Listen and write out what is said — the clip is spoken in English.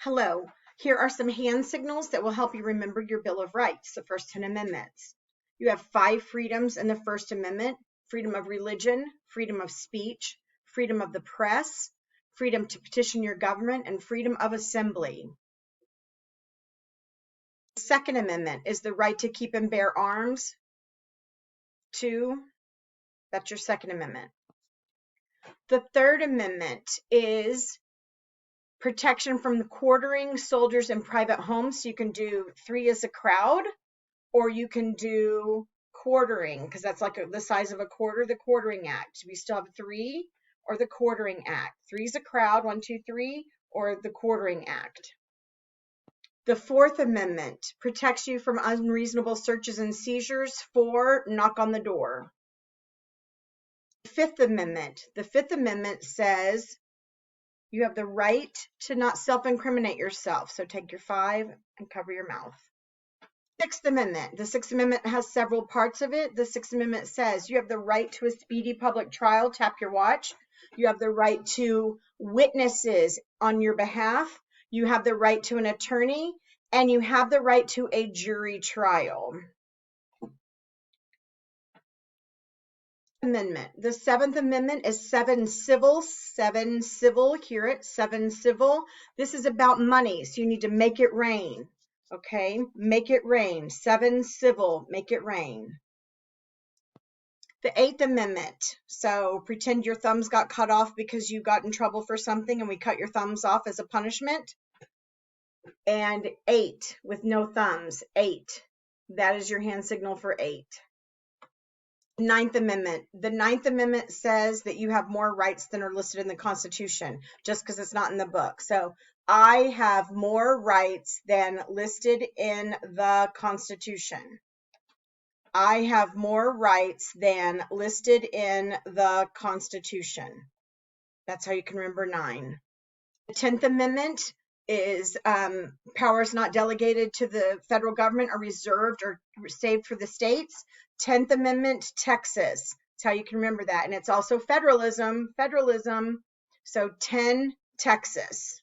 Hello, here are some hand signals that will help you remember your Bill of Rights, the first 10 amendments. You have 5 freedoms in the First Amendment: freedom of religion, freedom of speech, freedom of the press, freedom to petition your government, and freedom of assembly. The Second Amendment is the right to keep and bear arms. 2, that's your Second Amendment. The Third Amendment is protection from the quartering, soldiers, and private homes. So you can do 3 as a crowd, or you can do quartering, because that's like the size of a quarter, the Quartering Act. We still have 3 or the Quartering Act. 3 is a crowd, 1, 2, 3, or the Quartering Act. The Fourth Amendment protects you from unreasonable searches and seizures. 4, knock on the door. The Fifth Amendment says you have the right to not self-incriminate yourself. So take your 5 and cover your mouth. Sixth Amendment. The Sixth Amendment has several parts of it. The Sixth Amendment says you have the right to a speedy public trial. Tap your watch. You have the right to witnesses on your behalf. You have the right to an attorney, and you have the right to a jury trial. Amendment. The Seventh Amendment is 7 civil, hear it, 7 civil. This is about money, so you need to make it rain, okay? Make it rain, 7 civil, make it rain. The Eighth Amendment, so pretend your thumbs got cut off because you got in trouble for something and we cut your thumbs off as a punishment. And 8 with no thumbs, 8. That is your hand signal for 8. Ninth Amendment. The Ninth Amendment says that you have more rights than are listed in the Constitution, just because it's not in the book. So I have more rights than listed in the Constitution. I have more rights than listed in the Constitution. That's how you can remember 9. The 10th Amendment is powers not delegated to the federal government are reserved or saved for the states. 10th Amendment, Texas. That's how you can remember that. And it's also federalism. So 10, Texas.